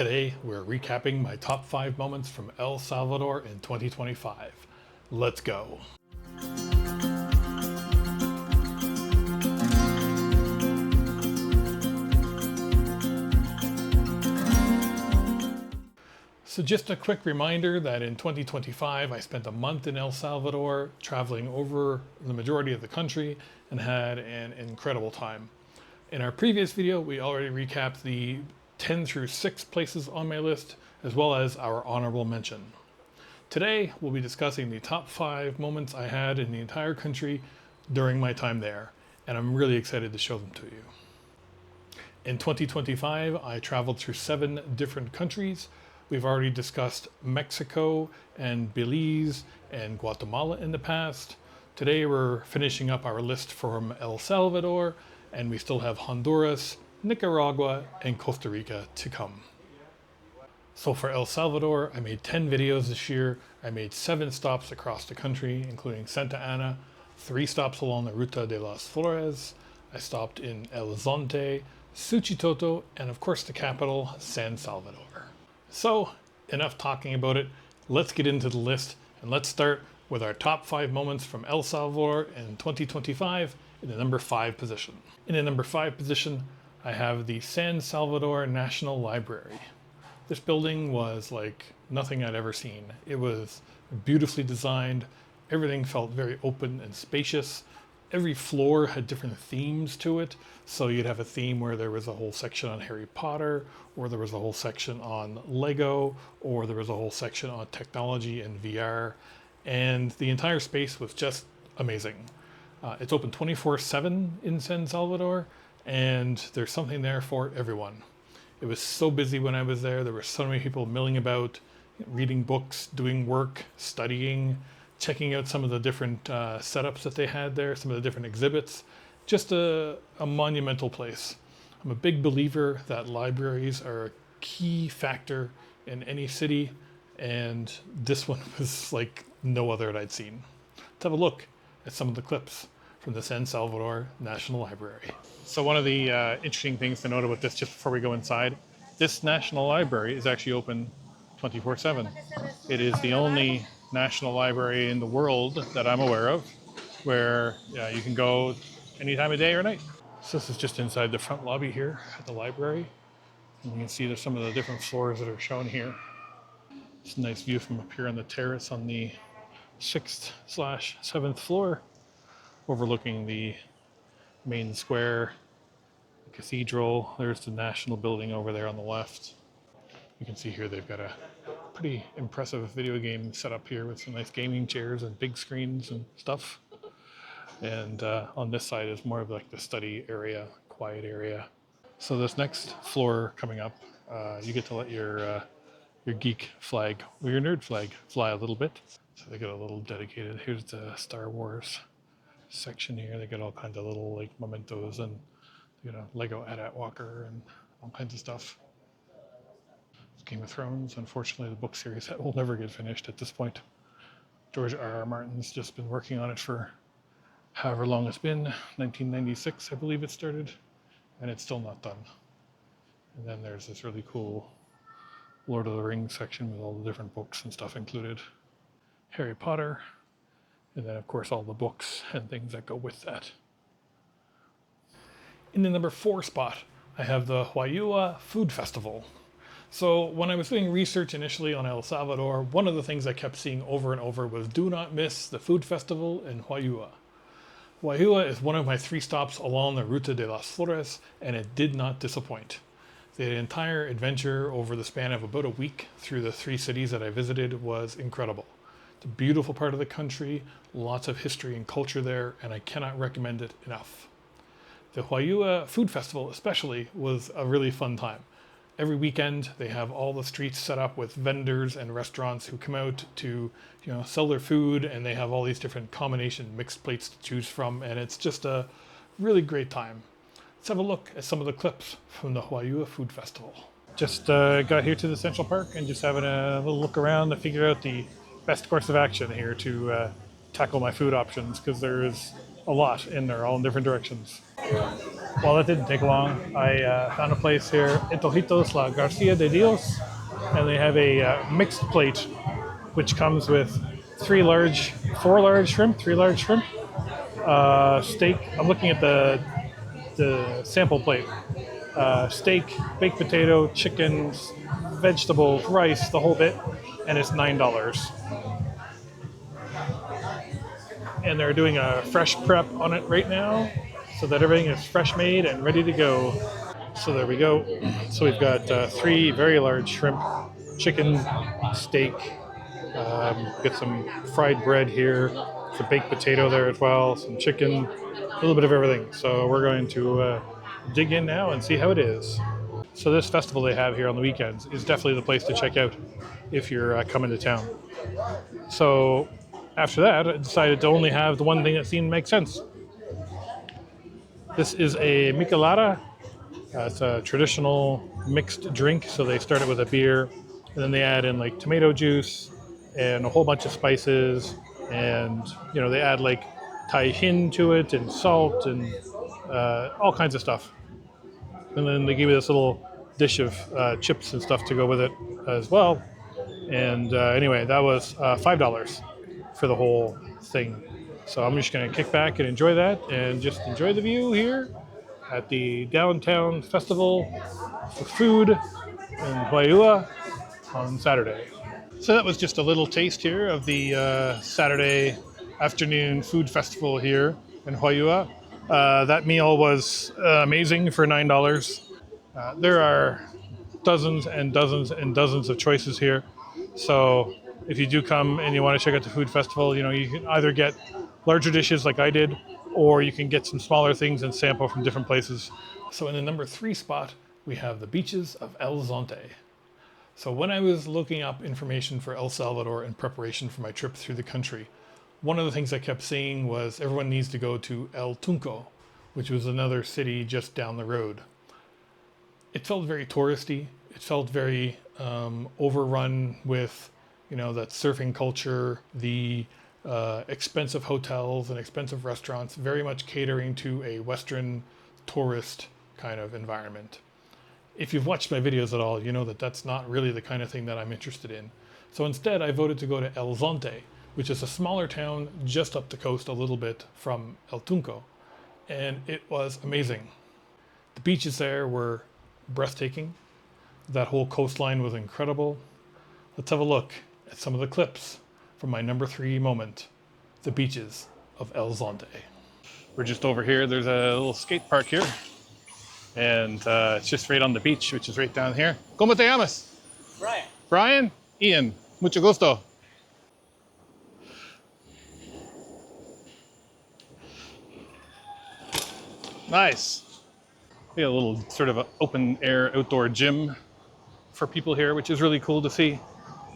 Today, we're recapping my top 5 moments from El Salvador in 2025. Let's go. So just a quick reminder that in 2025, I spent a month in El Salvador, traveling over the majority of the country, and had an incredible time. In our previous video, we already recapped the 10 through 6 places on my list, as well as our honorable mention. Today, we'll be discussing the top 5 moments I had in the entire country during my time there, and I'm really excited to show them to you. In 2025, I traveled through 7 different countries. We've already discussed Mexico and Belize and Guatemala in the past. Today, we're finishing up our list from El Salvador, and we still have Honduras, Nicaragua, and Costa Rica to come. So for El Salvador, I made 10 videos this year. I made 7 stops across the country, including Santa Ana, 3 stops along the Ruta de las Flores. I stopped in El Zonte, Suchitoto, and of course the capital, San Salvador. So enough talking about it. Let's get into the list, and let's start with our top 5 moments from El Salvador in 2025 in the number 5 position. In the number 5 position, I have the San Salvador National Library. This building was like nothing I'd ever seen. It was beautifully designed. Everything felt very open and spacious. Every floor had different themes to it. So you'd have a theme where there was a whole section on Harry Potter, or there was a whole section on Lego, or there was a whole section on technology and VR. And the entire space was just amazing. It's open 24/7 in San Salvador, and there's something there for everyone. It was so busy when I was there. There were so many people milling about, reading books, doing work, studying, checking out some of the different setups that they had there, some of the different exhibits. Just a monumental place. I'm a big believer that libraries are a key factor in any city, and this one was like no other that I'd seen. Let's have a look at some of the clips from the San Salvador National Library. So one of the interesting things to note about this, just before we go inside, this National Library is actually open 24/7. It is the only national library in the world that I'm aware of where you can go any time of day or night. So this is just inside the front lobby here at the library. And you can see there's some of the different floors that are shown here. It's a nice view from up here on the terrace on the 6th/7th floor, overlooking the main square, the cathedral. There's the national building over there on the left. You can see here they've got a pretty impressive video game set up here with some nice gaming chairs and big screens and stuff. And on this side is more of like the study area, quiet area. So this next floor coming up, you get to let your geek flag, or your nerd flag, fly a little bit. So they got a little dedicated, here's the Star Wars section here. They got all kinds of little like mementos and Lego AT-AT Walker and all kinds of stuff. Game of Thrones, unfortunately the book series that will never get finished at this point. George R.R. Martin's just been working on it for however long it's been, 1996 I believe it started, and it's still not done. And then there's this really cool Lord of the Rings section with all the different books and stuff included. Harry Potter, and then of course all the books and things that go with that. In the number 4 spot, I have the Huayua Food Festival. So when I was doing research initially on El Salvador, one of the things I kept seeing over and over was do not miss the food festival in Huayua. Huayua is one of my 3 stops along the Ruta de las Flores, and it did not disappoint. The entire adventure over the span of about a week through the 3 cities that I visited was incredible. It's a beautiful part of the country, lots of history and culture there, and I cannot recommend it enough. The Huayua Food Festival especially was a really fun time. Every weekend they have all the streets set up with vendors and restaurants who come out to sell their food, and they have all these different combination mixed plates to choose from, and it's just a really great time. Let's have a look at some of the clips from the Huayua Food Festival. Just got here to the Central Park and just having a little look around to figure out the best course of action here to tackle my food options, because there is a lot in there, all in different directions. Well, that didn't take long. I found a place here, Etojitos La Garcia de Dios, and they have a mixed plate, which comes with four large shrimp, three large shrimp, steak. I'm looking at the sample plate. Steak, baked potato, chicken, vegetables, rice, the whole bit, and it's $9. And they're doing a fresh prep on it right now, so that everything is fresh made and ready to go. So there we go. So we've got three very large shrimp, chicken, steak. Get some fried bread here, some baked potato there as well, some chicken, a little bit of everything. So we're going to dig in now and see how it is. So this festival they have here on the weekends is definitely the place to check out if you're coming to town. So after that, I decided to only have the one thing that seemed to make sense. This is a michelada. It's a traditional mixed drink. So they start it with a beer, and then they add in like tomato juice and a whole bunch of spices, and they add like tajin to it and salt and all kinds of stuff. And then they give you this little dish of chips and stuff to go with it as well. And anyway, that was $5 for the whole thing. So I'm just going to kick back and enjoy that and just enjoy the view here at the downtown festival for food in Huayua on Saturday. So that was just a little taste here of the Saturday afternoon food festival here in Huayua. That meal was amazing for $9. There are dozens and dozens and dozens of choices here. So if you do come and you want to check out the food festival, you can either get larger dishes like I did, or you can get some smaller things and sample from different places. So in the number 3 spot, we have the beaches of El Zonte. So when I was looking up information for El Salvador in preparation for my trip through the country, one of the things I kept seeing was everyone needs to go to El Tunco, which was another city just down the road. It felt very touristy. It felt very overrun with, that surfing culture, the expensive hotels and expensive restaurants, very much catering to a Western tourist kind of environment. If you've watched my videos at all, you know that that's not really the kind of thing that I'm interested in. So instead, I voted to go to El Zonte, which is a smaller town just up the coast a little bit from El Tunco. And it was amazing. The beaches there were breathtaking. That whole coastline was incredible. Let's have a look at some of the clips from my number 3 moment, the beaches of El Zonte. We're just over here. There's a little skate park here. And it's just right on the beach, which is right down here. ¿Cómo te llamas? Brian. Brian? Ian. Mucho gusto. Nice. We got a little sort of an open air outdoor gym for people here, which is really cool to see.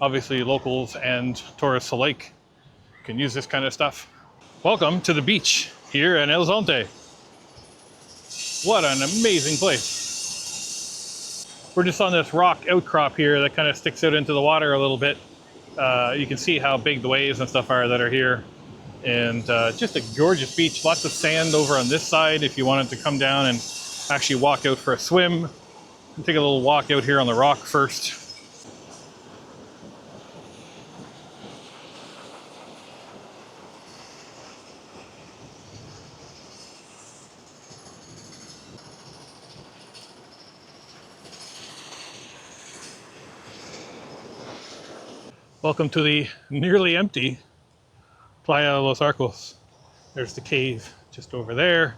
Obviously, locals and tourists alike can use this kind of stuff. Welcome to the beach here in El Zonte. What an amazing place. We're just on this rock outcrop here that kind of sticks out into the water a little bit. You can see how big the waves and stuff are that are here. And just a gorgeous beach. Lots of sand over on this side if you wanted to come down and actually walk out for a swim. Take a little walk out here on the rock first. Welcome to the nearly empty Playa de los Arcos. There's the cave just over there.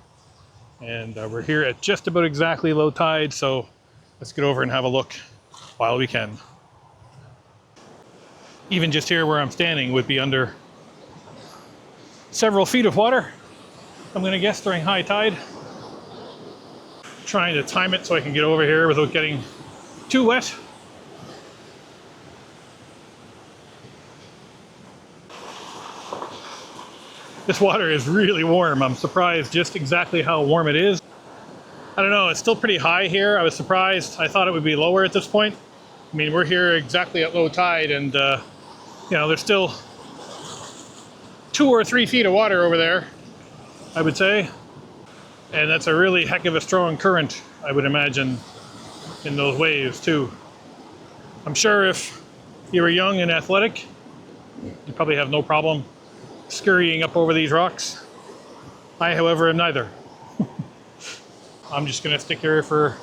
And we're here at just about exactly low tide, so let's get over and have a look while we can. Even just here where I'm standing would be under several feet of water, I'm gonna guess, during high tide. Trying to time it so I can get over here without getting too wet. This water is really warm. I'm surprised just exactly how warm it is. I don't know, it's still pretty high here. I was surprised. I thought it would be lower at this point. I mean, we're here exactly at low tide, and there's still 2 or 3 feet of water over there, I would say. And that's a really heck of a strong current, I would imagine, in those waves too. I'm sure if you were young and athletic, you probably have no problem scurrying up over these rocks. I, however, am neither. I'm just gonna stick here for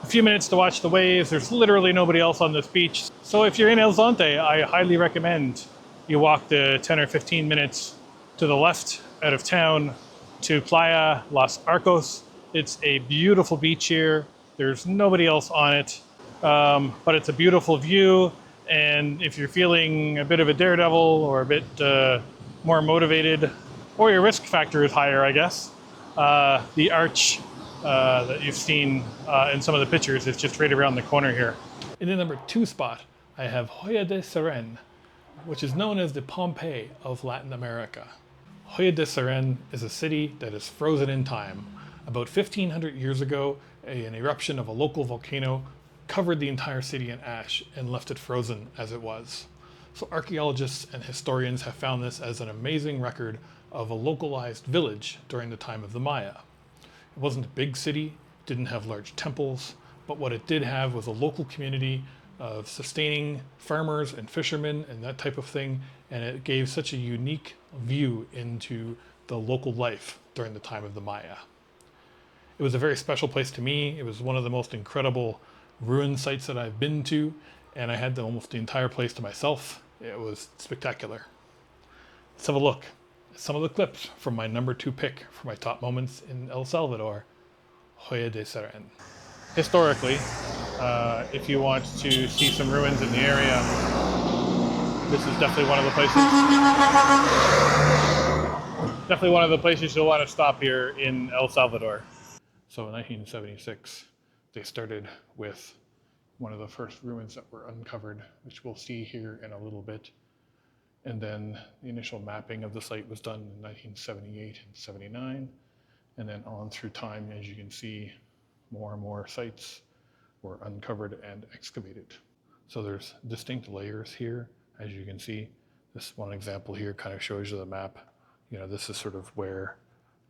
a few minutes to watch the waves. There's literally nobody else on this beach. So if you're in El Zonte, I highly recommend you walk the 10 or 15 minutes to the left out of town to Playa Los Arcos. It's a beautiful beach here. There's nobody else on it, but it's a beautiful view. And if you're feeling a bit of a daredevil or a bit more motivated, or your risk factor is higher, I guess, the arch that you've seen in some of the pictures is just right around the corner here. In the number 2 spot, I have Hoya de Seren, which is known as the Pompeii of Latin America. Hoya de Seren is a city that is frozen in time. About 1500 years ago, an eruption of a local volcano covered the entire city in ash and left it frozen as it was. So archaeologists and historians have found this as an amazing record of a localized village during the time of the Maya. It wasn't a big city, didn't have large temples, but what it did have was a local community of sustaining farmers and fishermen and that type of thing, and it gave such a unique view into the local life during the time of the Maya. It was a very special place to me. It was one of the most incredible ruin sites that I've been to, and I had almost the entire place to myself. It was spectacular. Let's have a look at some of the clips from my number 2 pick for my top moments in El Salvador, Hoya de Seren. Historically, if you want to see some ruins in the area, this is definitely one of the places. Definitely one of the places you'll want to stop here in El Salvador. So in 1976, they started with one of the first ruins that were uncovered, which we'll see here in a little bit. And then the initial mapping of the site was done in 1978 and 79. And then on through time, as you can see, more and more sites were uncovered and excavated. So there's distinct layers here. As you can see, this one example here kind of shows you the map. You know, this is sort of where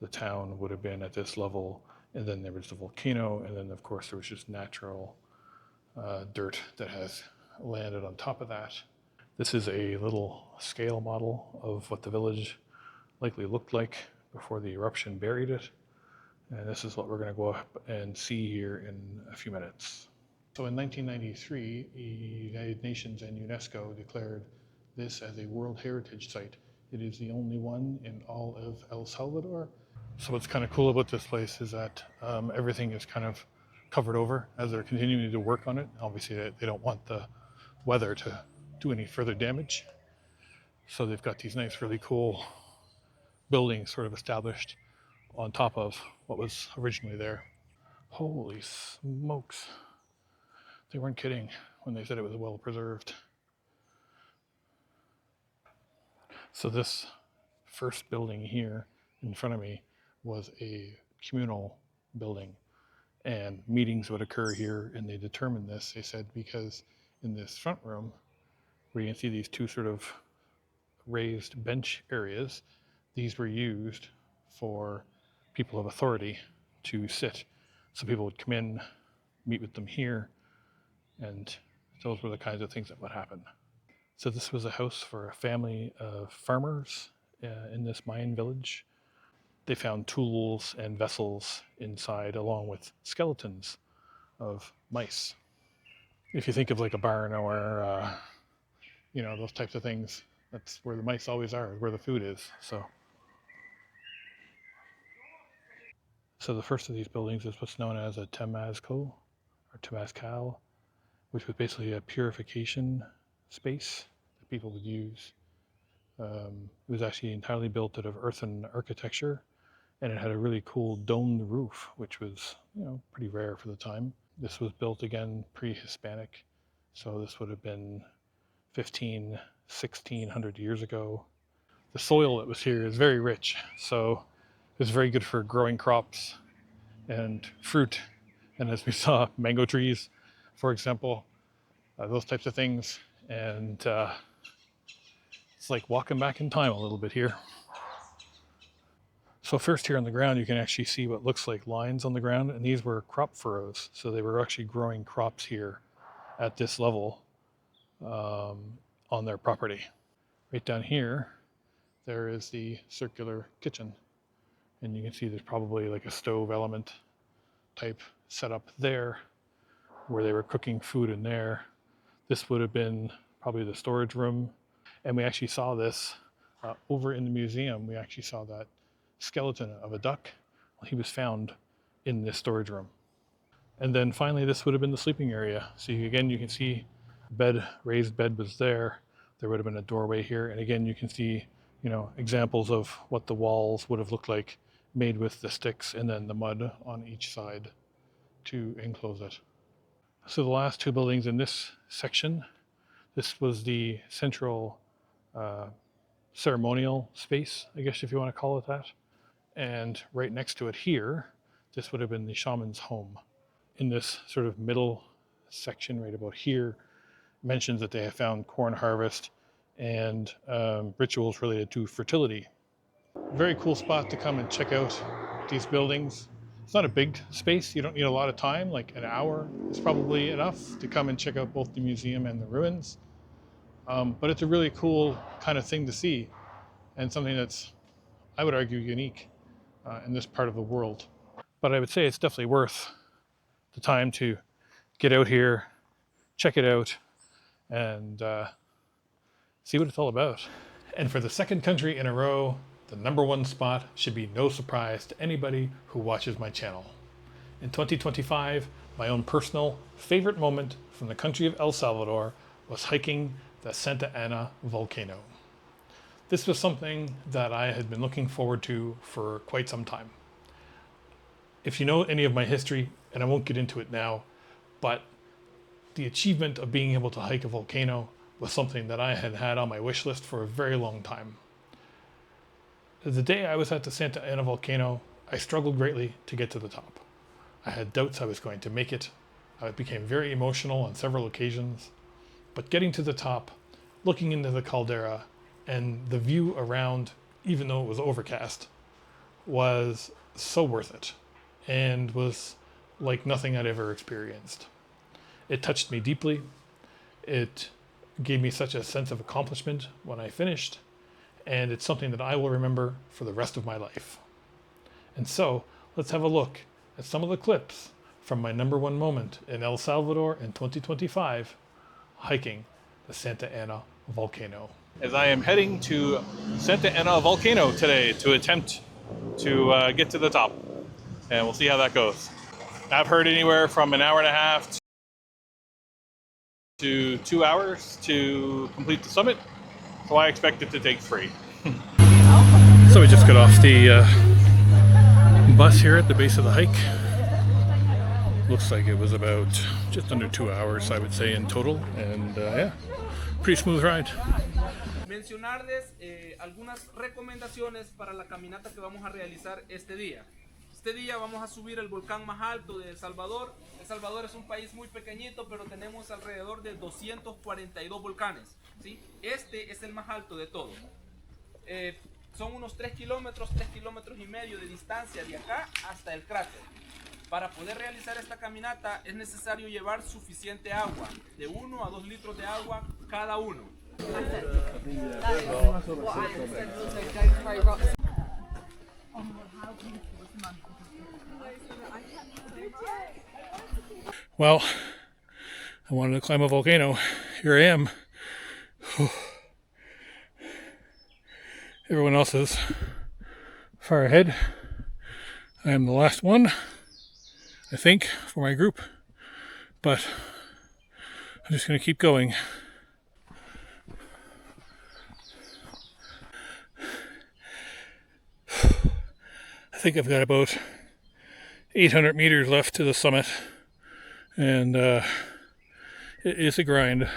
the town would have been at this level. And then there was the volcano. And then of course there was just natural dirt that has landed on top of that. This is a little scale model of what the village likely looked like before the eruption buried it. And this is what we're going to go up and see here in a few minutes. So in 1993, the United Nations and UNESCO declared this as a World Heritage Site. It is the only one in all of El Salvador. So what's kind of cool about this place is that everything is kind of covered over as they're continuing to work on it. Obviously, they don't want the weather to do any further damage. So they've got these nice, really cool buildings sort of established on top of what was originally there. Holy smokes. They weren't kidding when they said it was well preserved. So this first building here in front of me was a communal building, and meetings would occur here, and they determined this. They said because in this front room, where you can see these two sort of raised bench areas, these were used for people of authority to sit. So people would come in, meet with them here, and those were the kinds of things that would happen. So this was a house for a family of farmers in this Mayan village. They found tools and vessels inside, along with skeletons of mice. If you think of like a barn or those types of things, that's where the mice always are, where the food is. So the first of these buildings is what's known as a temazcal, or temazcal, which was basically a purification space that people would use. It was actually entirely built out of earthen architecture, and it had a really cool domed roof, which was, pretty rare for the time. This was built again pre-Hispanic, so this would have been 1600 years ago. The soil that was here is very rich, so it was very good for growing crops and fruit. And as we saw, mango trees, for example, those types of things. And it's like walking back in time a little bit here. So first here on the ground, you can actually see what looks like lines on the ground, and these were crop furrows. So they were actually growing crops here at this level on their property. Right down here, there is the circular kitchen. And you can see there's probably like a stove element type setup there where they were cooking food in there. This would have been probably the storage room. And we actually saw this over in the museum. We actually saw that skeleton of a duck. He was found in this storage room. And then finally, this would have been the sleeping area. So again, you can see bed, raised bed was there. There would have been a doorway here. And again, you can see, examples of what the walls would have looked like, made with the sticks and then the mud on each side to enclose it. So the last two buildings in this section, this was the central ceremonial space, I guess if you want to call it that. And right next to it here, this would have been the shaman's home. In this sort of middle section right about here, mentions that they have found corn harvest and rituals related to fertility. Very cool spot to come and check out these buildings. It's not a big space. You don't need a lot of time, like an hour is probably enough to come and check out both the museum and the ruins. But it's a really cool kind of thing to see, and something that's, I would argue, unique in this part of the world. But I would say it's definitely worth the time to get out here, check it out, and see what it's all about. And for the second country in a row, the #1 spot should be no surprise to anybody who watches my channel. In 2025, my own personal favorite moment from the country of El Salvador was hiking the Santa Ana volcano. This was something that I had been looking forward to for quite some time. If you know any of my history, and I won't get into it now, but the achievement of being able to hike a volcano was something that I had had on my wish list for a very long time. The day I was at the Santa Ana volcano, I struggled greatly to get to the top. I had doubts I was going to make it. I became very emotional on several occasions. But getting to the top, looking into the caldera, and the view around, even though it was overcast, was so worth it, and was like nothing I'd ever experienced. It touched me deeply. It gave me such a sense of accomplishment when I finished, and it's something that I will remember for the rest of my life. And so, let's have a look at some of the clips from my #1 moment in El Salvador in 2025, hiking the Santa Ana volcano. As I am heading to Santa Ana volcano today to attempt to get to the top, and we'll see how that goes. I've heard anywhere from an hour and a half to 2 hours to complete the summit, so I expect it to take 3. So we just got off the bus here at the base of the hike. Looks like it was about just under 2 hours, I would say, in total, and yeah, pretty smooth ride. Mencionarles algunas recomendaciones para la caminata que vamos a realizar este día. Este día vamos a subir el volcán más alto de El Salvador. El Salvador es un país muy pequeñito, pero tenemos alrededor de 242 volcanes, ¿sí? Este es el más alto de todos. Son unos 3 kilómetros y medio de distancia de acá hasta el cráter. Para poder realizar esta caminata es necesario llevar suficiente agua, de 1 a 2 litros de agua cada uno. Well, I wanted to climb a volcano. Here I am. Everyone else is far ahead. I am the last one, I think, for my group, but I'm just going to keep going. I think I've got about 800 meters left to the summit, and it is a grind.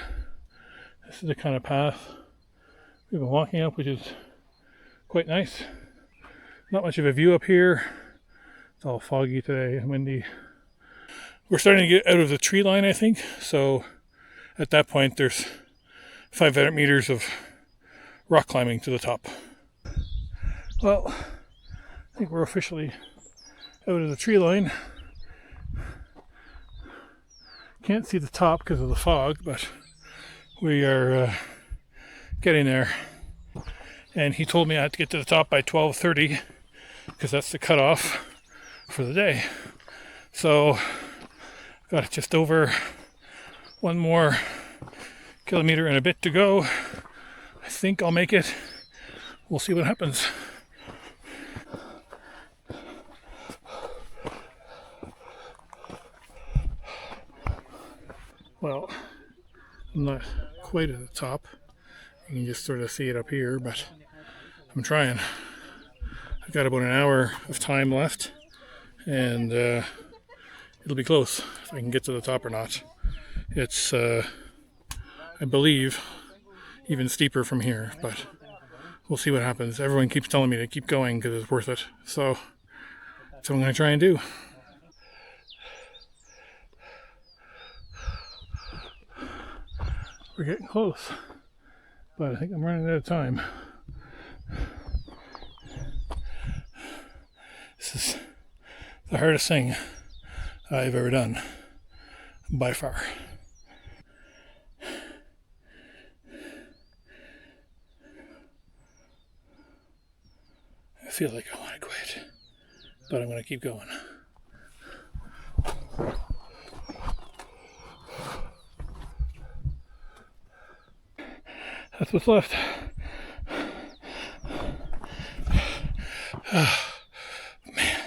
This is the kind of path we've been walking up, which is quite nice. Not much of a view up here. It's all foggy today and windy. We're starting to get out of the tree line, I think, so at that point there's 500 meters of rock climbing to the top. Well, I think we're officially out of the tree line. Can't see the top because of the fog, but we are getting there. And he told me I had to get to the top by 12:30 because that's the cutoff for the day. So got just over one more kilometer and a bit to go. I think I'll make it. We'll see what happens. Well, I'm not quite at the top. You can just sort of see it up here, but I'm trying. I've got about an hour of time left, and it'll be close if I can get to the top or not. It's, I believe, even steeper from here, but we'll see what happens. Everyone keeps telling me to keep going because it's worth it, so that's what I'm going to try and do. We're getting close, but I think I'm running out of time. This is the hardest thing I've ever done, by far. I feel like I want to quit, but I'm going to keep going. That's what's left. Man,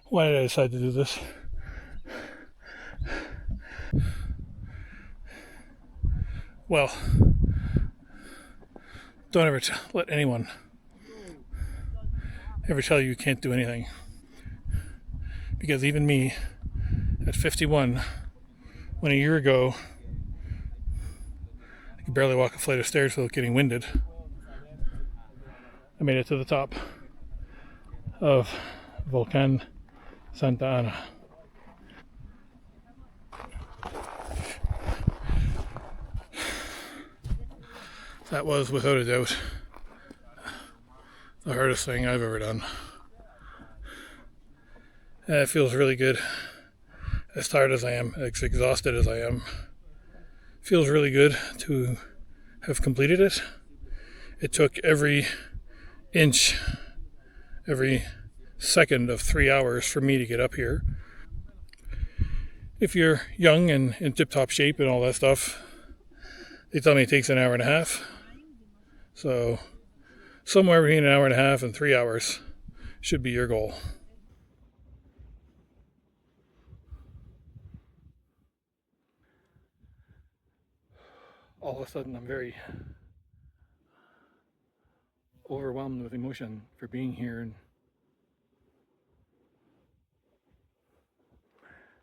why did I decide to do this? Well, don't ever let anyone ever tell you can't do anything. Because even me, at 51, when a year ago I could barely walk a flight of stairs without getting winded, I made it to the top of Volcan Santa Ana. That was, without a doubt, the hardest thing I've ever done. And it feels really good. As tired as I am, as exhausted as I am, it feels really good to have completed it. It took every inch, every second of 3 hours for me to get up here. If you're young and in tip-top shape and all that stuff, they tell me it takes an hour and a half. So somewhere between an hour and a half and 3 hours should be your goal. All of a sudden I'm very overwhelmed with emotion for being here and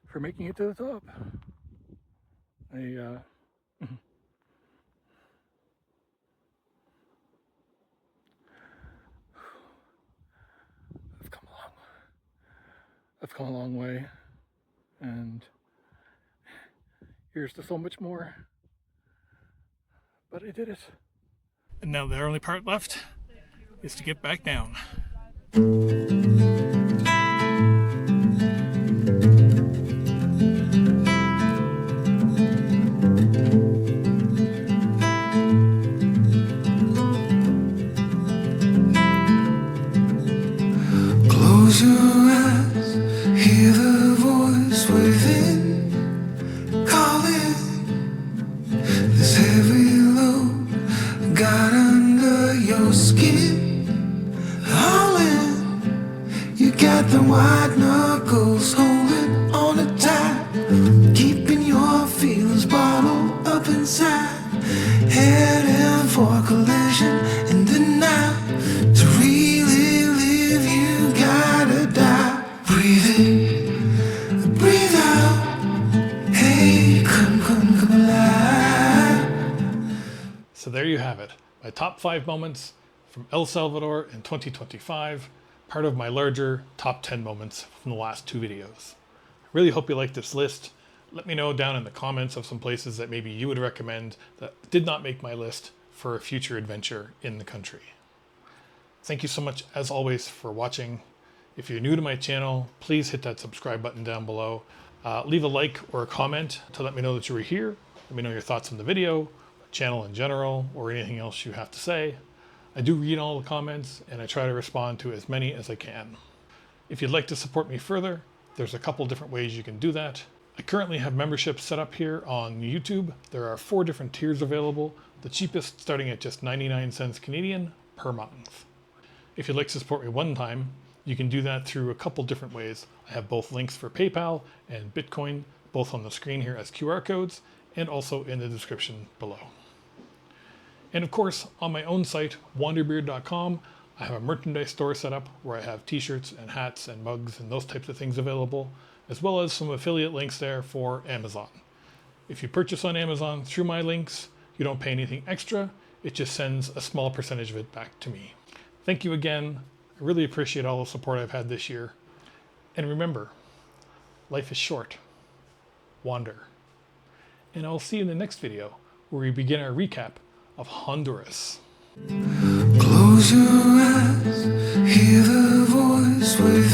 for making it to the top. I've come a long way, and here's to so much more. But I did it. And now the only part left is to get back down. Close your eyes, hear the voice within calling. This heavy load got under your skin, hauling. You got the white knuckles holding on it tight, keeping your feelings bottled up inside, heading for a collision in the night. To really live, you gotta die. Breathe in, breathe out. Hey, come alive. So there you have it. My top 5 moments from El Salvador in 2025, part of my larger top 10 moments from the last 2 videos. I really hope you liked this list. Let me know down in the comments of some places that maybe you would recommend that did not make my list for a future adventure in the country. Thank you so much, as always, for watching. If you're new to my channel, please hit that subscribe button down below. Leave a like or a comment to let me know that you were here. Let me know your thoughts on the video, channel in general, or anything else you have to say. I do read all the comments and I try to respond to as many as I can. If you'd like to support me further, there's a couple different ways you can do that. I currently have memberships set up here on YouTube. There are 4 different tiers available, the cheapest starting at just 99 cents Canadian per month. If you'd like to support me one time, you can do that through a couple different ways. I have both links for PayPal and Bitcoin, both on the screen here as QR codes, and also in the description below. And of course, on my own site, WanderBeard.com, I have a merchandise store set up where I have t-shirts and hats and mugs and those types of things available, as well as some affiliate links there for Amazon. If you purchase on Amazon through my links, you don't pay anything extra. It just sends a small percentage of it back to me. Thank you again. I really appreciate all the support I've had this year. And remember, life is short. Wander. And I'll see you in the next video where we begin our recap of Honduras. Close your eyes, hear the voice within.